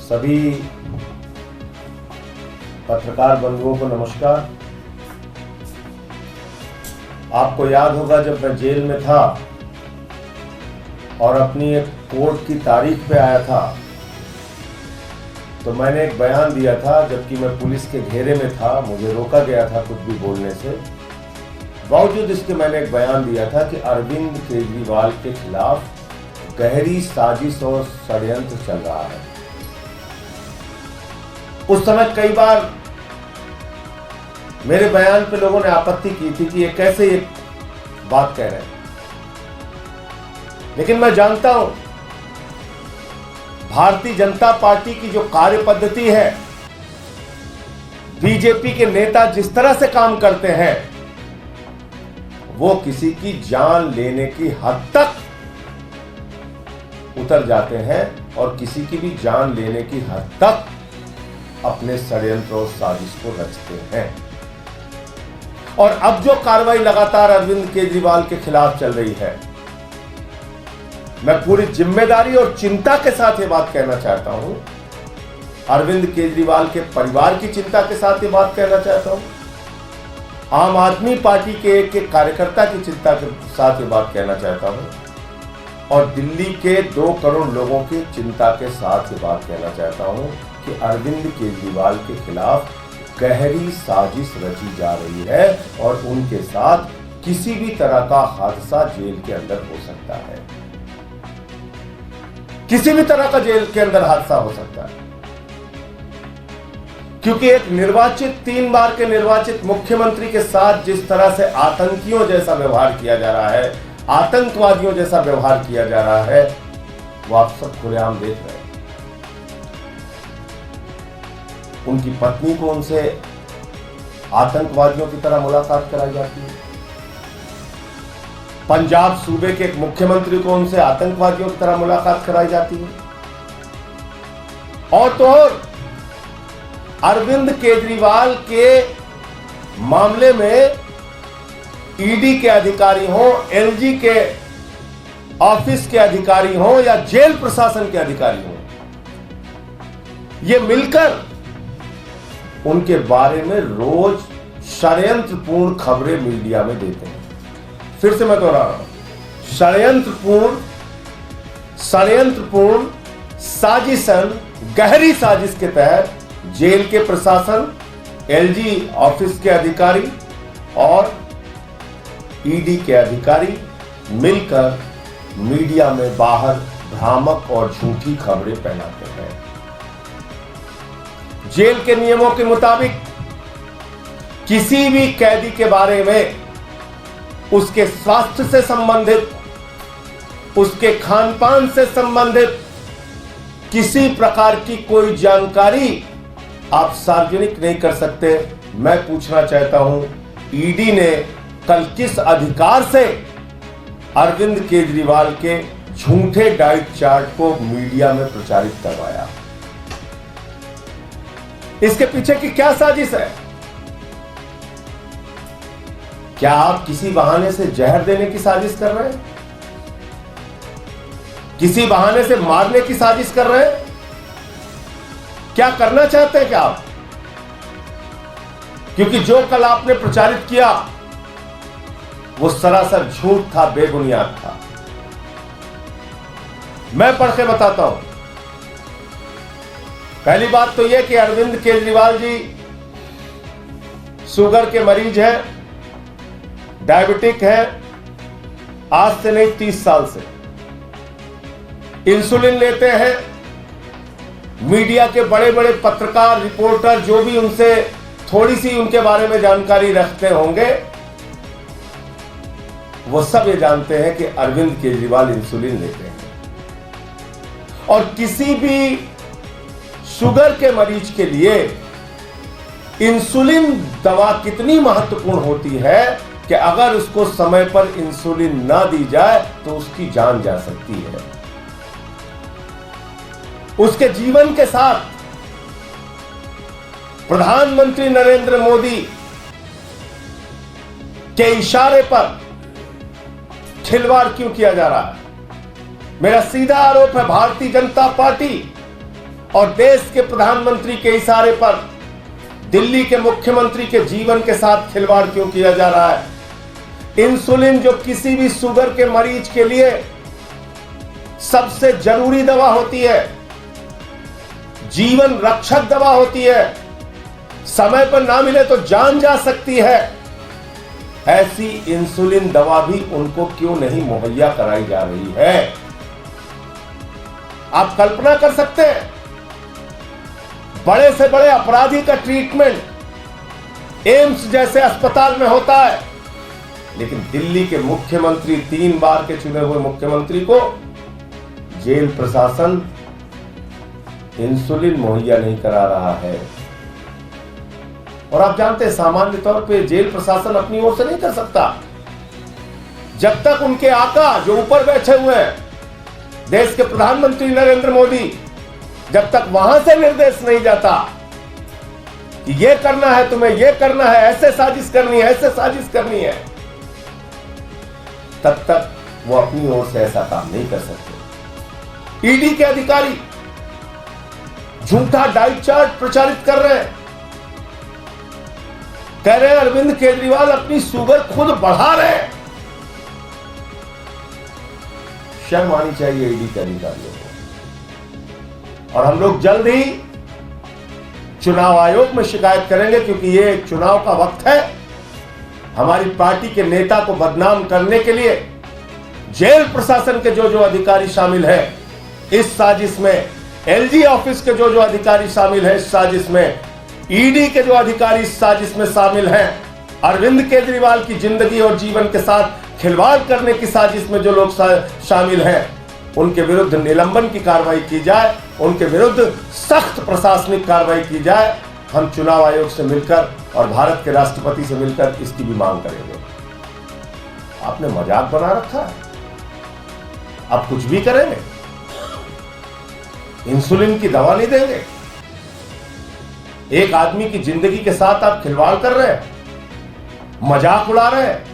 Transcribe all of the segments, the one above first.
सभी पत्रकार बंधुओं को नमस्कार। आपको याद होगा जब मैं जेल में था और अपनी एक कोर्ट की तारीख पे आया था तो मैंने एक बयान दिया था, जबकि मैं पुलिस के घेरे में था, मुझे रोका गया था कुछ भी बोलने से। बावजूद इसके मैंने एक बयान दिया था कि अरविंद केजरीवाल के खिलाफ गहरी साजिश और षड्यंत्र चल रहा है। उस समय कई बार मेरे बयान पे लोगों ने आपत्ति की थी कि ये कैसे ये बात कह रहे हैं, लेकिन मैं जानता हूं भारतीय जनता पार्टी की जो कार्य पद्धति है, बीजेपी के नेता जिस तरह से काम करते हैं, वो किसी की जान लेने की हद तक उतर जाते हैं और किसी की भी जान लेने की हद तक अपने षड्यंत्र और साजिश को रचते हैं। और अब जो कार्रवाई लगातार अरविंद केजरीवाल के खिलाफ चल रही है, मैं पूरी जिम्मेदारी और चिंता के साथ ये बात कहना चाहता हूं, अरविंद केजरीवाल के परिवार की चिंता के साथ ये बात कहना चाहता हूं, आम आदमी पार्टी के एक कार्यकर्ता की चिंता के साथ ये बात कहना चाहता हूं, और दिल्ली के 2 करोड़ लोगों की चिंता के साथ ये बात कहना चाहता हूं कि अरविंद केजरीवाल के खिलाफ गहरी साजिश रची जा रही है और उनके साथ किसी भी तरह का हादसा जेल के अंदर हो सकता है। किसी भी तरह का जेल के अंदर हादसा हो सकता है, क्योंकि एक निर्वाचित 3 बार के निर्वाचित मुख्यमंत्री के साथ जिस तरह से आतंकियों जैसा व्यवहार किया जा रहा है, आतंकवादियों जैसा व्यवहार किया जा रहा है, वो आप सब खुलेआम देख रहे हैं। उनकी पत्नी को उनसे आतंकवादियों की तरह मुलाकात कराई जाती है। पंजाब सूबे के एक मुख्यमंत्री को उनसे आतंकवादियों की तरह मुलाकात कराई जाती है। और तो और अरविंद केजरीवाल के मामले में ईडी के अधिकारी हों, एलजी के ऑफिस के अधिकारी हों या जेल प्रशासन के अधिकारी हों, ये मिलकर उनके बारे में रोज षड्यंत्रपूर्ण खबरें मीडिया में देते हैं। फिर से मैं दोहरा रहा हूं, षड्यंत्रपूर्ण साजिशन, गहरी साजिश के तहत जेल के प्रशासन, एलजी ऑफिस के अधिकारी और ईडी के अधिकारी मिलकर मीडिया में बाहर भ्रामक और झूठी खबरें फैलाते हैं। जेल के नियमों के मुताबिक किसी भी कैदी के बारे में उसके स्वास्थ्य से संबंधित, उसके खान-पान से संबंधित किसी प्रकार की कोई जानकारी आप सार्वजनिक नहीं कर सकते। मैं पूछना चाहता हूं, ईडी ने कल किस अधिकार से अरविंद केजरीवाल के झूठे डाइट चार्ट को मीडिया में प्रचारित करवाया? इसके पीछे की क्या साजिश है? क्या आप किसी बहाने से जहर देने की साजिश कर रहे हैं? किसी बहाने से मारने की साजिश कर रहे हैं? क्या करना चाहते हैं क्या आप? क्योंकि जो कल आपने प्रचारित किया वो सरासर झूठ था, बेबुनियाद था। मैं पढ़ के बताता हूं। पहली बात तो यह कि अरविंद केजरीवाल जी शुगर के मरीज हैं, डायबिटिक हैं, आज से नहीं 30 साल से इंसुलिन लेते हैं। मीडिया के बड़े बड़े पत्रकार, रिपोर्टर जो भी उनसे थोड़ी सी उनके बारे में जानकारी रखते होंगे, वो सब ये जानते हैं कि अरविंद केजरीवाल इंसुलिन लेते हैं। और किसी भी शुगर के मरीज के लिए इंसुलिन दवा कितनी महत्वपूर्ण होती है कि अगर उसको समय पर इंसुलिन ना दी जाए तो उसकी जान जा सकती है। उसके जीवन के साथ प्रधानमंत्री नरेंद्र मोदी के इशारे पर खिलवाड़ क्यों किया जा रहा है? मेरा सीधा आरोप है, भारतीय जनता पार्टी और देश के प्रधानमंत्री के इशारे पर दिल्ली के मुख्यमंत्री के जीवन के साथ खिलवाड़ क्यों किया जा रहा है। इंसुलिन जो किसी भी शुगर के मरीज के लिए सबसे जरूरी दवा होती है, जीवन रक्षक दवा होती है, समय पर ना मिले तो जान जा सकती है, ऐसी इंसुलिन दवा भी उनको क्यों नहीं मुहैया कराई जा रही है। आप कल्पना कर सकते हैं, बड़े से बड़े अपराधी का ट्रीटमेंट एम्स जैसे अस्पताल में होता है, लेकिन दिल्ली के मुख्यमंत्री, 3 बार के चुने हुए मुख्यमंत्री को जेल प्रशासन इंसुलिन मुहैया नहीं करा रहा है। और आप जानते हैं, सामान्य तौर पे जेल प्रशासन अपनी ओर से नहीं कर सकता जब तक उनके आका जो ऊपर बैठे हुए हैं, देश के प्रधानमंत्री नरेंद्र मोदी, जब तक वहां से निर्देश नहीं जाता कि ये करना है, तुम्हें ये करना है, ऐसे साजिश करनी है, ऐसे साजिश करनी है, तब तक वो अपनी ओर से ऐसा काम नहीं कर सकते। ईडी के अधिकारी झूठा डाइट चार्ट प्रचारित कर रहे हैं, कह रहे हैं अरविंद केजरीवाल अपनी शुगर खुद बढ़ा रहे हैं। शर्म आनी चाहिए ईडी के अधिकारियों को। और हम लोग जल्द ही चुनाव आयोग में शिकायत करेंगे, क्योंकि ये चुनाव का वक्त है। हमारी पार्टी के नेता को बदनाम करने के लिए जेल प्रशासन के जो अधिकारी शामिल हैं इस साजिश में, एलजी ऑफिस के जो अधिकारी शामिल हैं इस साजिश में, ईडी के जो अधिकारी इस साजिश में शामिल हैं, अरविंद केजरीवाल की जिंदगी और जीवन के साथ खिलवाड़ करने की साजिश में जो लोग शामिल हैं, उनके विरुद्ध निलंबन की कार्रवाई की जाए, उनके विरुद्ध सख्त प्रशासनिक कार्रवाई की जाए। हम चुनाव आयोग से मिलकर और भारत के राष्ट्रपति से मिलकर इसकी भी मांग करेंगे। आपने मजाक बना रखा है, आप कुछ भी करेंगे, इंसुलिन की दवा नहीं देंगे। एक आदमी की जिंदगी के साथ आप खिलवाड़ कर रहे हैं, मजाक उड़ा रहे हैं।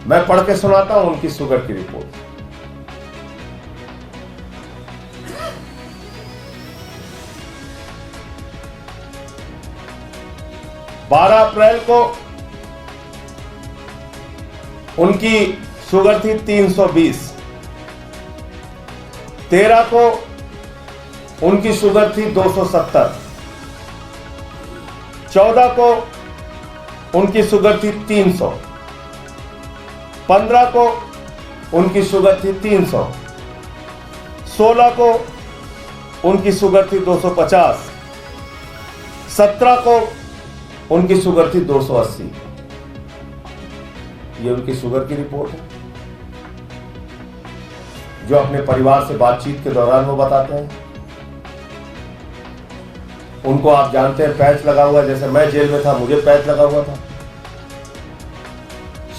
मैं पढ़ के सुनाता हूं उनकी शुगर की रिपोर्ट। बारह अप्रैल को उनकी शुगर थी 320, 13 को उनकी शुगर थी 270, 14 को उनकी शुगर थी 300, 15 को उनकी शुगर थी 300, 16 को उनकी शुगर थी 250, 17 को उनकी शुगर थी 280। ये उनकी शुगर की रिपोर्ट है, जो अपने परिवार से बातचीत के दौरान वो बताते हैं। उनको आप जानते हैं पैच लगा हुआ, जैसे मैं जेल में था मुझे पैच लगा हुआ था।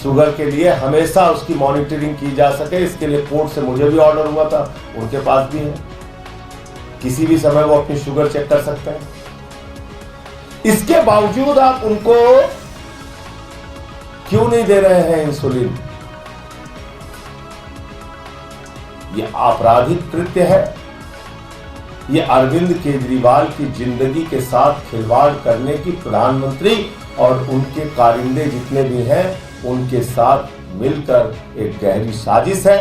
शुगर के लिए हमेशा उसकी मॉनिटरिंग की जा सके, इसके लिए कोर्ट से मुझे भी ऑर्डर हुआ था, उनके पास भी है। किसी भी समय वो अपनी शुगर चेक कर सकते हैं। इसके बावजूद आप उनको क्यों नहीं दे रहे हैं इंसुलिन? ये आपराधिक कृत्य है। ये अरविंद केजरीवाल की जिंदगी के साथ खिलवाड़ करने की प्रधानमंत्री और उनके कारिंदे जितने भी हैं उनके साथ मिलकर एक गहरी साजिश है।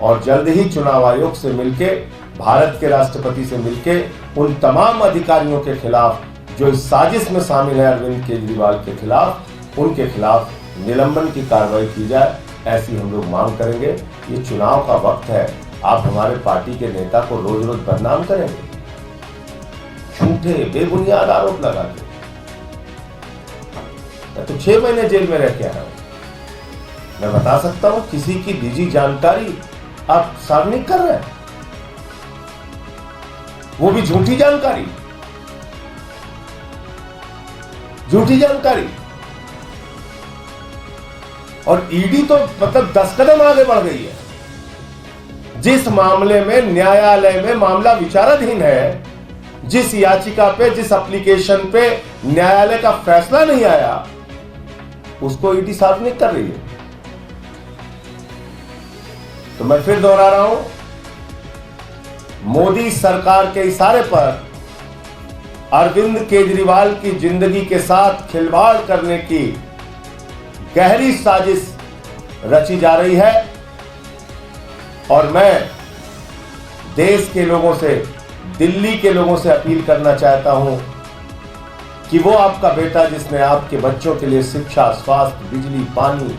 और जल्द ही चुनाव आयोग से मिलके, भारत के राष्ट्रपति से मिलके उन तमाम अधिकारियों के खिलाफ जो इस साजिश में शामिल है अरविंद केजरीवाल के खिलाफ, उनके खिलाफ निलंबन की कार्रवाई की जाए, ऐसी हम लोग मांग करेंगे। ये चुनाव का वक्त है, आप हमारे पार्टी के नेता को रोज रोज बदनाम करेंगे, झूठे बेबुनियाद आरोप लगा के। मैं तो 6 महीने जेल में रह के आया हूं। मैं बता सकता हूं किसी की निजी जानकारी आप सार्वजनिक कर रहे हैं, वो भी झूठी जानकारी, झूठी जानकारी। और ईडी तो मतलब 10 कदम आगे बढ़ गई है। जिस मामले में न्यायालय में मामला विचाराधीन है, जिस याचिका पे, जिस एप्लीकेशन पे न्यायालय का फैसला नहीं आया, उसको ईडी सार्वजनिक कर रही है। तो मैं फिर दोहरा रहा हूं, मोदी सरकार के इशारे पर अरविंद केजरीवाल की जिंदगी के साथ खिलवाड़ करने की गहरी साजिश रची जा रही है। और मैं देश के लोगों से, दिल्ली के लोगों से अपील करना चाहता हूं कि वो आपका बेटा जिसने आपके बच्चों के लिए शिक्षा, स्वास्थ्य, बिजली, पानी,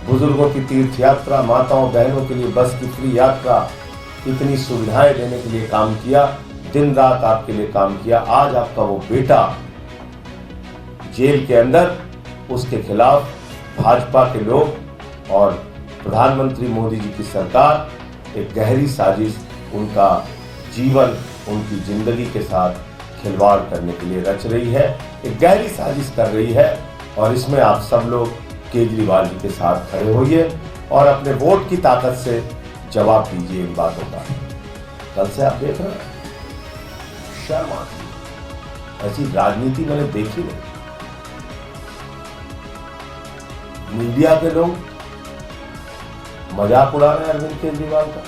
बुजुर्गों की तीर्थ यात्रा, माताओं बहनों के लिए बस की फ्री यात्रा, इतनी सुविधाएं देने के लिए काम किया, दिन रात आपके लिए काम किया, आज आपका वो बेटा जेल के अंदर, उसके खिलाफ भाजपा के लोग और प्रधानमंत्री मोदी जी की सरकार एक गहरी साजिश, उनका जीवन, उनकी जिंदगी के साथ खिलवाड़ करने के लिए रच रही है, एक गहरी साजिश कर रही है। और इसमें आप सब लोग केजरीवाल जी के साथ खड़े होइए और अपने वोट की ताकत से जवाब दीजिए इन बातों का। कल से आप देख रहे हैं, शर्म आती है, ऐसी राजनीति मैंने देखी नहीं। मीडिया के लोग मजाक उड़ा रहे हैं अरविंद केजरीवाल का।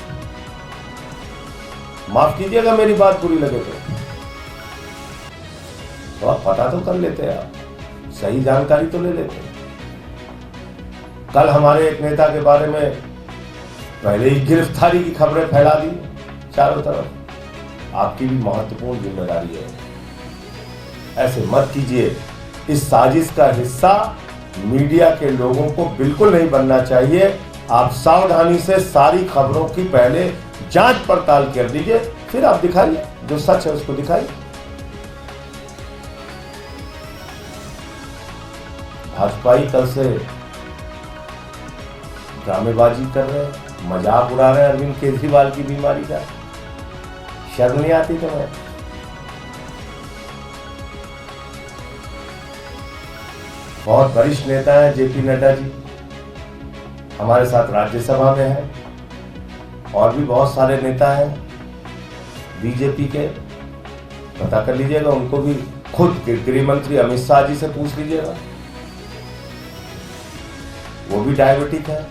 माफ कीजिएगा मेरी बात बुरी लगे तो थोड़ा पता तो कर लेते आप, सही जानकारी तो ले लेते। कल हमारे एक नेता के बारे में पहले ही गिरफ्तारी की खबरें फैला दी चारों तरफ। आपकी भी महत्वपूर्ण जिम्मेदारी है, ऐसे मत कीजिए। इस साजिश का हिस्सा मीडिया के लोगों को बिल्कुल नहीं बनना चाहिए। आप सावधानी से सारी खबरों की पहले जांच पड़ताल कर लीजिए, फिर आप दिखाइए, जो सच है उसको दिखाइए। भाजपाई कल से ड्रामेबाजी कर रहे हैं, मजाक उड़ा रहे हैं अरविंद केजरीवाल की बीमारी का। शर्म नहीं आती तुम्हें? बहुत वरिष्ठ नेता हैं जेपी नड्डा जी, हमारे साथ राज्यसभा में है, और भी बहुत सारे नेता हैं बीजेपी के। पता कर लीजिएगा, उनको भी खुद गृह मंत्री अमित शाह जी से पूछ लीजिएगा, वो भी डायबिटिक है,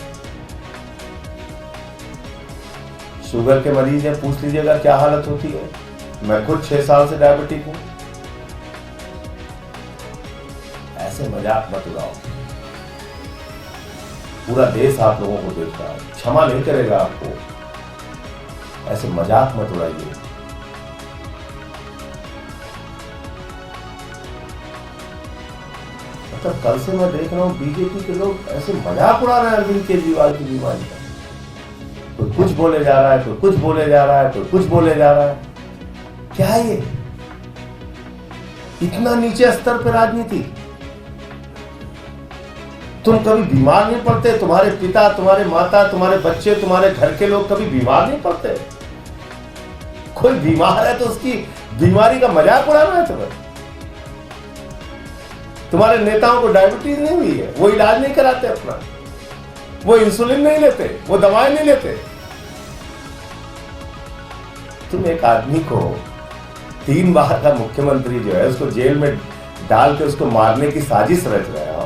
शुगर के मरीज हैं, पूछ लीजिएगा क्या हालत होती है। मैं खुद 6 साल से डायबिटिक हूं। ऐसे मजाक मत उड़ाओ, पूरा देश आप लोगों को देख रहा है, क्षमा नहीं करेगा आपको। ऐसे मजाक मत उड़ाइए। मतलब कल से मैं देख रहा हूं बीजेपी के लोग ऐसे मजाक उड़ा रहे हैं अरविंद केजरीवाल की बीमारी का। कोई कुछ बोले जा रहा है, कोई कुछ बोले जा रहा है, कोई कुछ बोले जा रहा है। क्या है ये? इतना नीचे स्तर पर राजनीति। तुम कभी बीमार नहीं पड़ते? तुम्हारे पिता, तुम्हारे माता, तुम्हारे बच्चे, तुम्हारे घर के लोग कभी बीमार नहीं पड़ते? कोई बीमार है तो उसकी बीमारी का मजाक उड़ाना है तुम्हें? तुम्हारे नेताओं को डायबिटीज नहीं हुई है, वो इलाज नहीं कराते अपना, वो इंसुलिन नहीं लेते, वो दवाएं नहीं लेते। तुम एक आदमी को 3 बार का मुख्यमंत्री जो है उसको जेल में डाल के उसको मारने की साजिश रच रहे हो,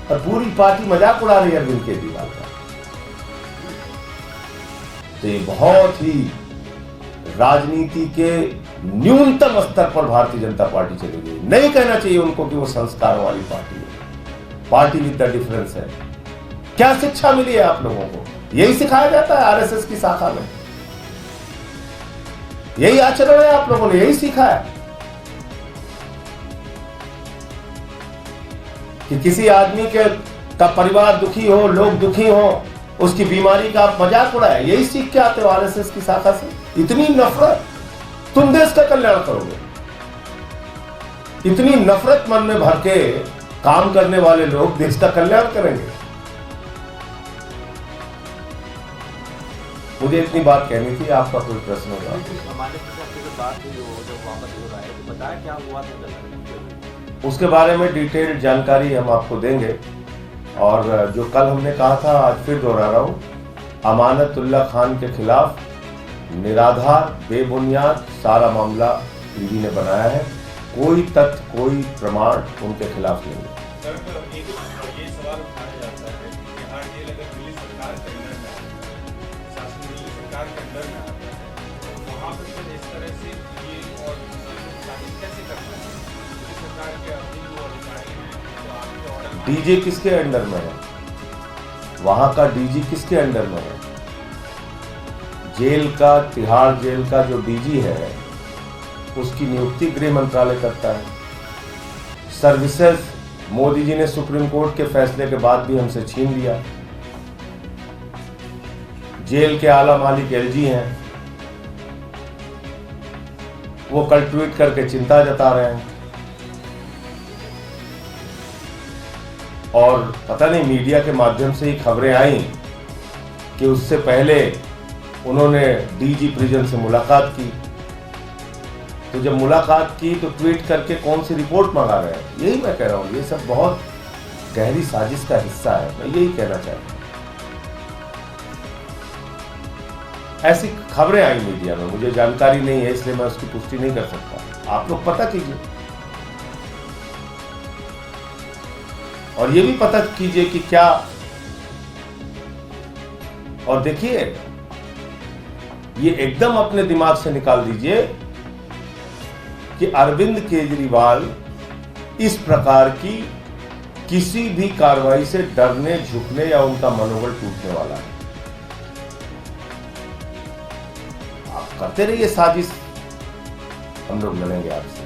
और पूरी पार्टी मजाक उड़ा रही है अरविंद केजरीवाल का। तो ये बहुत ही राजनीति के न्यूनतम स्तर पर भारतीय जनता पार्टी चली गई। नहीं कहना चाहिए उनको कि वो संस्कारों वाली पार्टी है। पार्टी विद द डिफरेंस है। क्या शिक्षा मिली है आप लोगों को? यही सिखाया जाता है आरएसएस की शाखा में, यही आचरण है, आप लोगों ने यही सीखा है कि किसी आदमी का परिवार दुखी हो, लोग दुखी हो, उसकी बीमारी का आप मजाक उड़ाए। यही सीख के आते हो आरएसएस की शाखा से। इतनी नफरत, तुम देश का कल्याण करोगे? इतनी नफरत मन में भर के काम करने वाले लोग देश का कल्याण करेंगे? मुझे इतनी बात कहनी थी। आपका कोई प्रश्न होगा? उसके बारे में डिटेल्ड जानकारी हम आपको देंगे। और जो कल हमने कहा था, आज फिर दोहरा रहा हूं, अमानतुल्लाह खान के खिलाफ निराधार, बेबुनियाद सारा मामला ईडी ने बनाया है। कोई तथ्य, कोई प्रमाण उनके खिलाफ नहीं है। ये सवाल उठाया जाता है कि हाँ, ये अगर दिल्ली सरकार करना चाहे, शासन दिल्ली सरकार सरकार के अंडर में आता है, तो वहाँ पर फिर इस तरह से ये और साबित कैसे करना है? क्योंकि सरकार के अधीन जो अधिकारी हैं, तो आपके ऑर्डर डीजे किसके अंडर में है? वहां का डीजी किसके अंडर में है? जेल का, तिहाड़ जेल का जो डीजी है उसकी नियुक्ति गृह मंत्रालय करता है। सर्विसेज मोदी जी ने सुप्रीम कोर्ट के फैसले के बाद भी हमसे छीन लिया। जेल के आला मालिक एलजी हैं, वो कल ट्वीट करके चिंता जता रहे हैं और पता नहीं मीडिया के माध्यम से ही खबरें आई कि उससे पहले उन्होंने डीजी प्रिजन से मुलाकात की। तो जब मुलाकात की तो ट्वीट करके कौन सी रिपोर्ट मंगा रहे हैं? यही मैं कह रहा हूँ, ये सब बहुत गहरी साजिश का हिस्सा है। मैं यही कहना चाहता हूँ। ऐसी खबरें आई मीडिया में, मुझे जानकारी नहीं है इसलिए मैं उसकी पुष्टि नहीं कर सकता। आप लोग पता कीजिए और ये भी पता कीजिए कि क्या, और देखिए ये एकदम अपने दिमाग से निकाल दीजिए कि अरविंद केजरीवाल इस प्रकार की किसी भी कार्रवाई से डरने, झुकने या उनका मनोबल टूटने वाला है। आप करते रहिए साजिश, हम लोग लड़ेंगे आपसे।